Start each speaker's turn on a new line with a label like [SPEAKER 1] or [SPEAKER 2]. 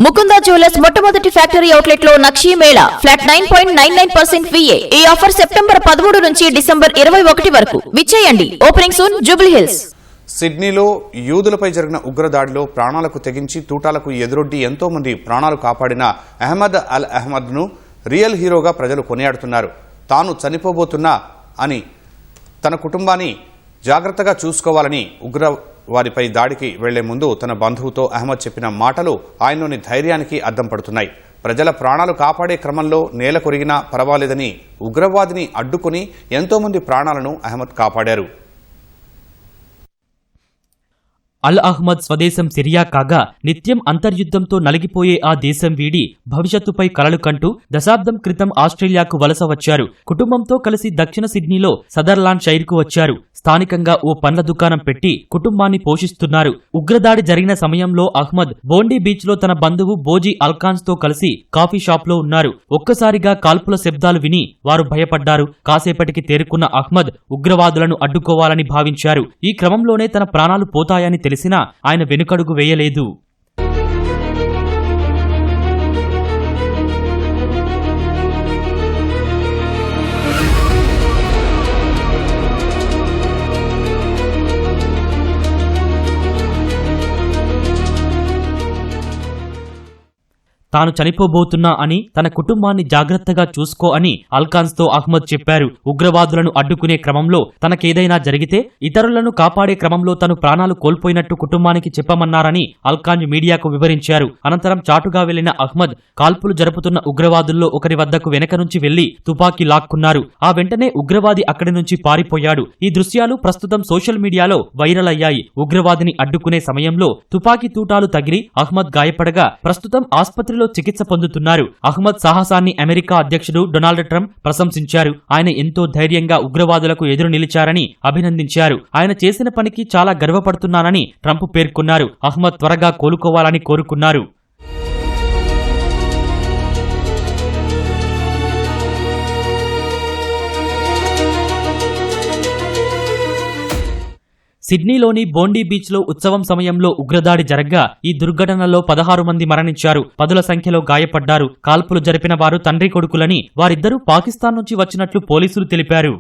[SPEAKER 1] Mukunda jewellers మొట్టమొదటి factory outlet లో Nakshi Mela flat 9.99% VA. ఈ ఆఫర్ సెప్టెంబర్ 13 నుంచి డిసెంబర్ 21 వరకు. విచ్చేయండి. Opening soon Jubilee Hills.
[SPEAKER 2] సిడ్నీలో యూదులపై జరిగిన ఉగ్రదాడిలో ప్రాణాలకు తెగించి తూటాలకు ఎదురొడ్డి ఎంతో మంది ప్రాణాలు కాపాడిన అహ్మద్ అల్ అహ్మద్ ను రియల్ హీరోగా ప్రజలు కొనియాడుతున్నారు. తాను చనిపోబోతున్నా అని తన కుటుంబాన్ని జాగ్రత్తగా చూసుకోవాలని ఉగ్రవాదిపై దాడికి వెళ్లే ముందు తన బంధువుతో అహ్మద్ చెప్పిన మాటలు ఆయనలోని ధైర్యానికి అద్దం పడుతున్నాయి. ప్రజల ప్రాణాలు కాపాడే క్రమంలో నేల కొరిగినా పర్వాలేదని ఉగ్రవాదిని అడ్డుకుని ఎంతో మంది ప్రాణాలను అహ్మద్ కాపాడారు.
[SPEAKER 3] అల్ అహ్మద్ స్వదేశం సిరియా కాగా నిత్యం అంతర్యుద్ధంతో నలిగిపోయే ఆ దేశం వీడి భవిష్యత్తుపై కలలు కంటూ దశాబ్దం క్రితం ఆస్ట్రేలియాకు వలస వచ్చారు. కుటుంబంతో కలిసి దక్షిణ సిడ్నీలో సదర్లాండ్ షైర్కు వచ్చారు. స్థానికంగా ఓ పండ్ల దుకాణం పెట్టి కుటుంబాన్ని పోషిస్తున్నారు. ఉగ్రదాడి జరిగిన సమయంలో అహ్మద్ బోండీ బీచ్ లో తన బంధువు బోజీ అల్కాన్స్ తో కలిసి కాఫీ షాప్ లో ఉన్నారు. ఒక్కసారిగా కాల్పుల శబ్దాలు విని వారు భయపడ్డారు. కాసేపటికి తేరుకున్న అహ్మద్ ఉగ్రవాదులను అడ్డుకోవాలని భావించారు. ఈ క్రమంలోనే తన ప్రాణాలు పోతాయని తెలిసినా ఆయన వెనుకడుగు వేయలేదు. తాను చనిపోబోతున్నా అని తన కుటుంబాన్ని జాగ్రత్తగా చూసుకో అని అల్కాన్స్ తో అహ్మద్ చెప్పారు. ఉగ్రవాదులను అడ్డుకునే క్రమంలో తనకేదైనా జరిగితే ఇతరులను కాపాడే క్రమంలో తను ప్రాణాలు కోల్పోయినట్టు కుటుంబానికి చెప్పమన్నారని అల్కాన్ మీడియాకు వివరించారు. అనంతరం చాటుగా వెళ్లిన అహ్మద్ కాల్పులు జరుపుతున్న ఉగ్రవాదుల్లో ఒకరి వద్దకు వెనక నుంచి వెళ్లి తుపాకీ లాక్కున్నారు. ఆ వెంటనే ఉగ్రవాది అక్కడి నుంచి పారిపోయాడు. ఈ దృశ్యాలు ప్రస్తుతం సోషల్ మీడియాలో వైరల్ అయ్యాయి. ఉగ్రవాదిని అడ్డుకునే సమయంలో తుపాకీ తూటాలు తగిలి అహ్మద్ గాయపడగా ప్రస్తుతం ఆస్పత్రిలో చికిత్స పొందుతున్నారు. అహ్మద్ సాహసాన్ని అమెరికా అధ్యక్షుడు డొనాల్డ్ ట్రంప్ ప్రశంసించారు. ఆయన ఎంతో ధైర్యంగా ఉగ్రవాదులకు ఎదురు నిలిచారని అభినందించారు. ఆయన చేసిన పనికి చాలా గర్వపడుతున్నానని ట్రంప్ పేర్కొన్నారు. అహ్మద్ త్వరగా కోలుకోవాలని కోరుకున్నారు. సిడ్నీలోని బోండీ బీచ్ లో ఉత్సవం సమయంలో ఉగ్రదాడి జరగ్గా ఈ దుర్ఘటనలో 16 మంది మరణించారు. పదుల సంఖ్యలో గాయపడ్డారు. కాల్పులు జరిపిన వారు తండ్రి కొడుకులని, వారిద్దరూ పాకిస్తాన్ నుంచి వచ్చినట్లు పోలీసులు తెలిపారు.